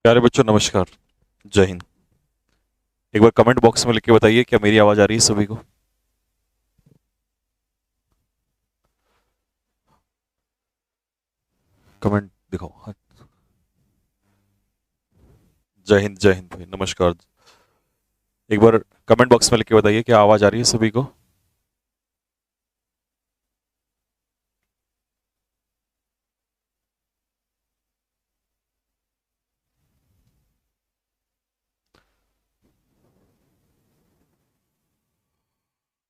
प्यारे बच्चों नमस्कार। जय हिंद। एक बार कमेंट बॉक्स में लिख के बताइए क्या मेरी आवाज आ रही है सभी को। कमेंट दिखाओ। हाँ। जय हिंद भाई, नमस्कार। एक बार कमेंट बॉक्स में लिख के बताइए क्या आवाज आ रही है सभी को।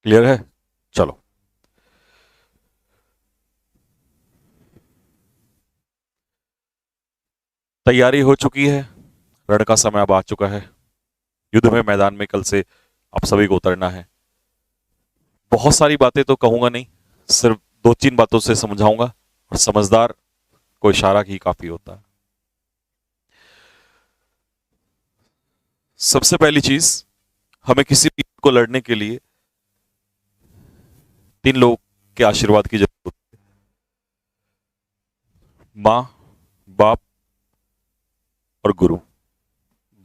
क्लियर है? चलो। तैयारी हो चुकी है। रण का समय अब आ चुका है। युद्ध में मैदान में कल से आप सभी को उतरना है। बहुत सारी बातें तो कहूंगा नहीं, सिर्फ दो तीन बातों से समझाऊंगा, और समझदार को इशारा ही काफी होता है। सबसे पहली चीज, हमें किसी भी युद्ध को लड़ने के लिए तीन लोग के आशीर्वाद की जरूरत है। माँ, बाप और गुरु।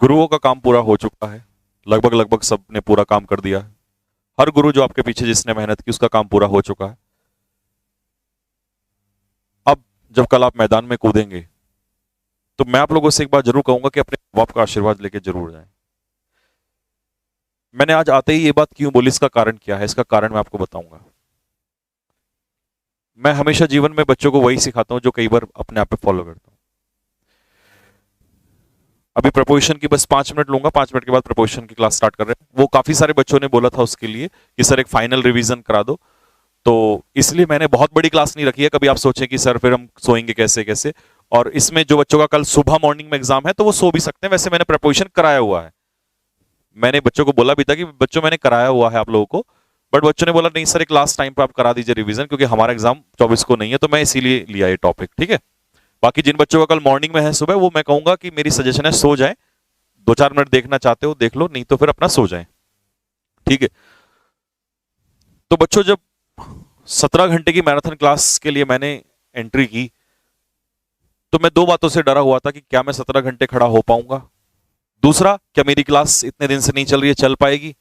गुरुओं का काम पूरा हो चुका है। लगभग लगभग सबने पूरा काम कर दिया है। हर गुरु जो आपके पीछे जिसने मेहनत की उसका काम पूरा हो चुका है। अब जब कल आप मैदान में कूदेंगे तो मैं आप लोगों से एक बात जरूर कहूंगा कि अपने बाप का आशीर्वाद लेके जरूर जाएं। मैंने आज आते ही ये बात क्यों बोली, इसका कारण क्या है, इसका कारण मैं आपको बताऊंगा। मैं हमेशा जीवन में बच्चों को वही सिखाता हूं जो कई बार अपने आप पे फॉलो करता हूं। अभी प्रपोजिशन की बस 5 मिनट लूंगा, 5 मिनट के बाद प्रपोजिशन की क्लास स्टार्ट कर रहे हैं। वो काफी सारे बच्चों ने बोला था उसके लिए कि सर एक फाइनल रिवीजन करा दो, तो इसलिए मैंने बहुत बड़ी क्लास नहीं रखी है। कभी आप सोचें कि सर फिर हम सोएंगे कैसे कैसे। और इसमें जो बच्चों का कल सुबह मॉर्निंग में एग्जाम है तो वो सो भी सकते हैं। वैसे मैंने प्रपोजिशन कराया हुआ है। मैंने बच्चों को बोला भी था कि बच्चों मैंने कराया हुआ है आप लोगों को, बट बच्चों ने बोला नहीं सर एक लास्ट टाइम पे आप करा दीजिए रिवीजन, क्योंकि हमारा एग्जाम 24 को नहीं है। तो मैं इसीलिए लिया ये टॉपिक, ठीक है। बाकी जिन बच्चों का कल मॉर्निंग में है सुबह, वो मैं कहूंगा कि मेरी सजेशन है सो जाए। 2-4 मिनट देखना चाहते हो देख लो, नहीं तो फिर अपना सो जाए, ठीक है। तो बच्चों जब 17 घंटे की मैराथन क्लास के लिए मैंने एंट्री की तो मैं दो बातों से डरा हुआ था कि क्या मैं 17 घंटे खड़ा हो पाऊंगा, दूसरा क्या मेरी क्लास इतने दिन से नहीं चल रही है चल पाएगी।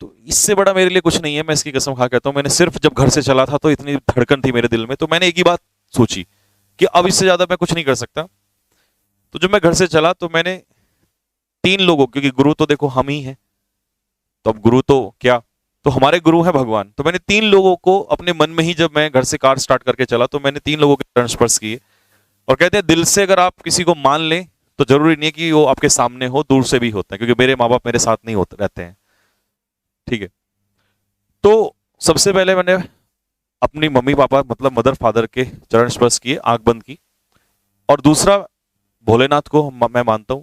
तो इससे बड़ा मेरे लिए कुछ नहीं है, मैं इसकी कसम खा कहता हूं। मैंने सिर्फ जब घर से चला था तो इतनी धड़कन थी मेरे दिल में, तो मैंने एक ही बात सोची कि अब इससे ज्यादा मैं कुछ नहीं कर सकता। तो जब मैं घर से चला तो मैंने तीन लोगों, क्योंकि गुरु तो देखो हम ही हैं, तो अब गुरु तो क्या, तो हमारे गुरु हैं भगवान। तो मैंने तीन लोगों को अपने मन में ही, जब मैं घर से कार स्टार्ट करके चला तो मैंने तीन लोगों के चरण स्पर्श किए। और कहते हैं दिल से अगर आप किसी को मान लें तो जरूरी नहीं है कि वो आपके सामने हो, दूर से भी होते हैं, क्योंकि मेरे माँ बाप मेरे साथ नहीं होते रहते हैं, ठीक है। तो सबसे पहले मैंने अपनी मम्मी पापा मतलब मदर फादर के चरण स्पर्श किए, आंख बंद की। और दूसरा भोलेनाथ को मैं मानता हूं,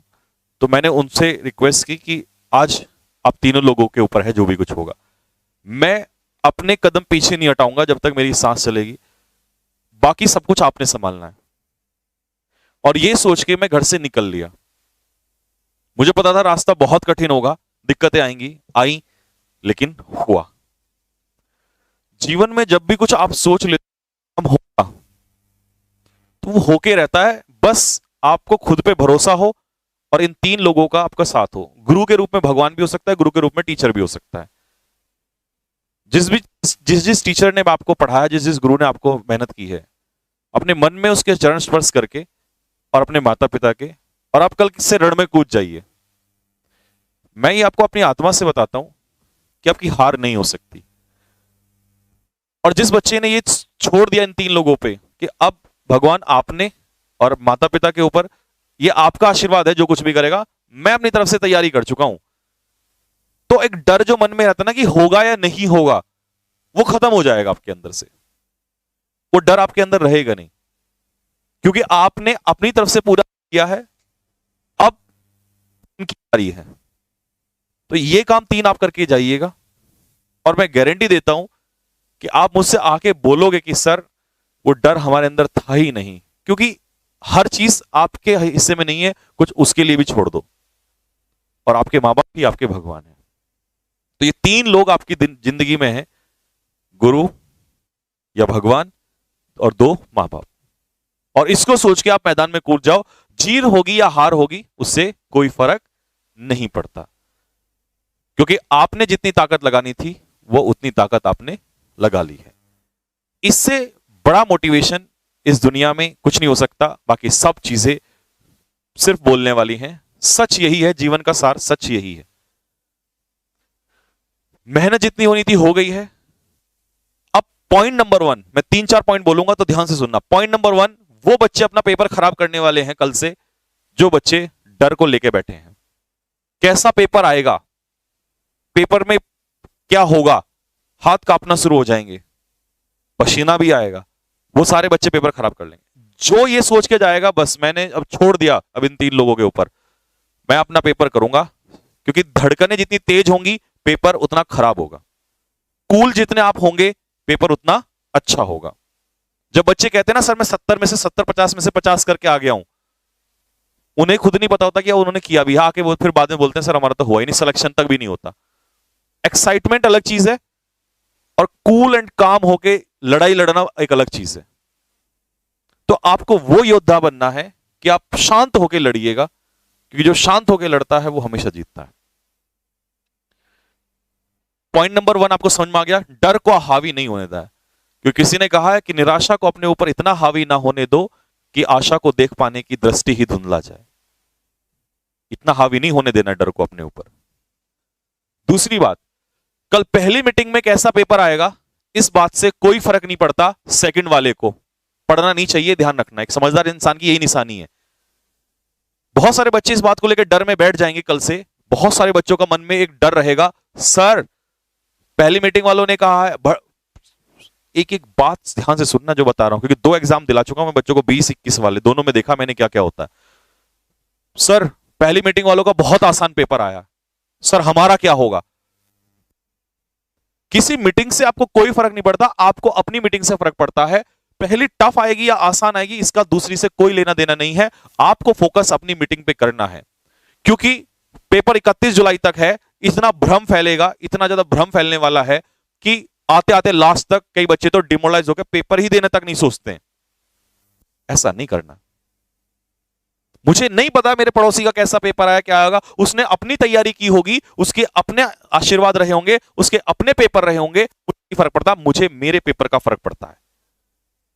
तो मैंने उनसे रिक्वेस्ट की कि आज आप तीनों लोगों के ऊपर है जो भी कुछ होगा, मैं अपने कदम पीछे नहीं हटाऊंगा जब तक मेरी सांस चलेगी, बाकी सब कुछ आपने संभालना है। और ये सोच के मैं घर से निकल लिया। मुझे पता था रास्ता बहुत कठिन होगा, दिक्कतें आएंगी, आई, लेकिन हुआ। जीवन में जब भी कुछ आप सोच लेते हम होगा, तो वो होके रहता है। बस आपको खुद पे भरोसा हो और इन तीन लोगों का आपका साथ हो। गुरु के रूप में भगवान भी हो सकता है, गुरु के रूप में टीचर भी हो सकता है। जिस टीचर ने आपको पढ़ाया, जिस जिस गुरु ने आपको मेहनत की है, अपने मन में उसके चरण स्पर्श करके, और अपने माता पिता के, और आप कल से रण में कूद जाइए। मैं ये आपको अपनी आत्मा से बताता हूं कि आपकी हार नहीं हो सकती। और जिस बच्चे ने ये छोड़ दिया इन तीन लोगों पे कि अब भगवान आपने और माता पिता के ऊपर, ये आपका आशीर्वाद है, जो कुछ भी करेगा मैं अपनी तरफ से तैयारी कर चुका हूं, तो एक डर जो मन में रहता ना कि होगा या नहीं होगा, वो खत्म हो जाएगा आपके अंदर से। वो डर आपके अंदर रहेगा नहीं, क्योंकि आपने अपनी तरफ से पूरा किया है। अब उनकी बारी है, तो ये काम तीन आप करके जाइएगा। और मैं गारंटी देता हूं कि आप मुझसे आके बोलोगे कि सर वो डर हमारे अंदर था ही नहीं, क्योंकि हर चीज आपके हिस्से में नहीं है, कुछ उसके लिए भी छोड़ दो। और आपके मां बाप ही आपके भगवान है। तो ये तीन लोग आपकी जिंदगी में हैं, गुरु या भगवान और दो मां बाप। और इसको सोच के आप मैदान में कूद जाओ। जीत होगी या हार होगी उससे कोई फर्क नहीं पड़ता, क्योंकि आपने जितनी ताकत लगानी थी वो उतनी ताकत आपने लगा ली है। इससे बड़ा मोटिवेशन इस दुनिया में कुछ नहीं हो सकता। बाकी सब चीजें सिर्फ बोलने वाली हैं। सच यही है, जीवन का सार सच यही है। मेहनत जितनी होनी थी हो गई है। अब पॉइंट नंबर 1, मैं 3-4 पॉइंट बोलूंगा तो ध्यान से सुनना। पॉइंट नंबर 1, वो बच्चे अपना पेपर खराब करने वाले हैं कल से जो बच्चे डर को लेके बैठे हैं। कैसा पेपर आएगा, पेपर में क्या होगा, हाथ कांपना शुरू हो जाएंगे, पसीना भी आएगा, वो सारे बच्चे पेपर खराब कर लेंगे। जो ये सोच के जाएगा बस मैंने अब छोड़ दिया अब इन 3 लोगों के ऊपर, मैं अपना पेपर करूंगा, क्योंकि धड़कनें जितनी तेज होंगी पेपर उतना खराब होगा। कूल जितने आप होंगे पेपर उतना अच्छा होगा। जब बच्चे कहते हैं ना सर मैं 70 में से 70, 50 में से 50 करके आ गया हूं, उन्हें खुद नहीं पता होता कि उन्होंने किया भी आके, वो फिर बाद में बोलते हैं सर हमारा तो हुआ ही नहीं, सिलेक्शन तक भी नहीं होता। एक्साइटमेंट अलग चीज है और कूल एंड काम होके लड़ाई लड़ना एक अलग चीज है। तो आपको वो योद्धा बनना है कि आप शांत होकर लड़िएगा, क्योंकि जो शांत होकर लड़ता है वो हमेशा जीतता है। पॉइंट नंबर 1 आपको समझ में आ गया, डर को हावी नहीं होने देना। क्योंकि किसी ने कहा है कि निराशा को अपने ऊपर इतना हावी ना होने दो कि आशा को देख पाने की दृष्टि ही धुंधला जाए। इतना हावी नहीं होने देना डर को अपने ऊपर। दूसरी बात, कल पहली मीटिंग में कैसा पेपर आएगा इस बात से कोई फर्क नहीं पड़ता। सेकंड वाले को पढ़ना नहीं चाहिए, ध्यान रखना। एक समझदार इंसान की यही निशानी है। बहुत सारे बच्चे इस बात को लेकर डर में बैठ जाएंगे कल से। बहुत सारे बच्चों का मन में एक डर रहेगा, सर पहली मीटिंग वालों ने कहा है। एक एक बात ध्यान से सुनना जो बता रहा हूं, क्योंकि 2 एग्जाम दिला चुका हूं मैं बच्चों को, 20-21 वाले, दोनों में देखा मैंने क्या क्या होता है। सर पहली मीटिंग वालों का बहुत आसान पेपर आया, सर हमारा क्या होगा। किसी मीटिंग से आपको कोई फर्क नहीं पड़ता, आपको अपनी मीटिंग से फर्क पड़ता है। पहली टफ आएगी या आसान आएगी इसका दूसरी से कोई लेना देना नहीं है। आपको फोकस अपनी मीटिंग पे करना है, क्योंकि पेपर 31 जुलाई तक है। इतना भ्रम फैलेगा, इतना ज्यादा भ्रम फैलने वाला है कि आते आते लास्ट तक कई बच्चे तो डिमोरलाइज होकर पेपर ही देने तक नहीं सोचते। ऐसा नहीं करना। मुझे नहीं पता मेरे पड़ोसी का कैसा पेपर आया, क्या आएगा, उसने अपनी तैयारी की होगी, उसके अपने आशीर्वाद रहे होंगे, उसके अपने पेपर रहे होंगे, उसकी फर्क पड़ता। मुझे मेरे पेपर का फर्क पड़ता है।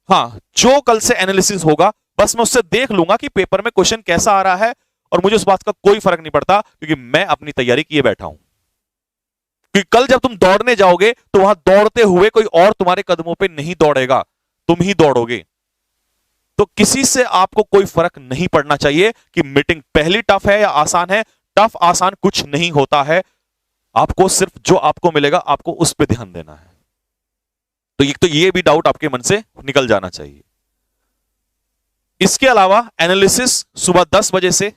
हाँ, जो कल से एनालिसिस होगा बस मैं उससे देख लूंगा कि पेपर में क्वेश्चन कैसा आ रहा है, और मुझे उस बात का कोई फर्क नहीं पड़ता, क्योंकि मैं अपनी तैयारी किए बैठा हूं। क्योंकि कल जब तुम दौड़ने जाओगे तो वहां दौड़ते हुए कोई और तुम्हारे कदमों पे नहीं दौड़ेगा, तुम ही दौड़ोगे। तो किसी से आपको कोई फर्क नहीं पड़ना चाहिए कि मीटिंग पहली टफ है या आसान है। टफ आसान कुछ नहीं होता है, आपको सिर्फ जो आपको मिलेगा आपको उस पर ध्यान देना है। तो ये भी डाउट आपके मन से निकल जाना चाहिए। इसके अलावा एनालिसिस सुबह 10 बजे से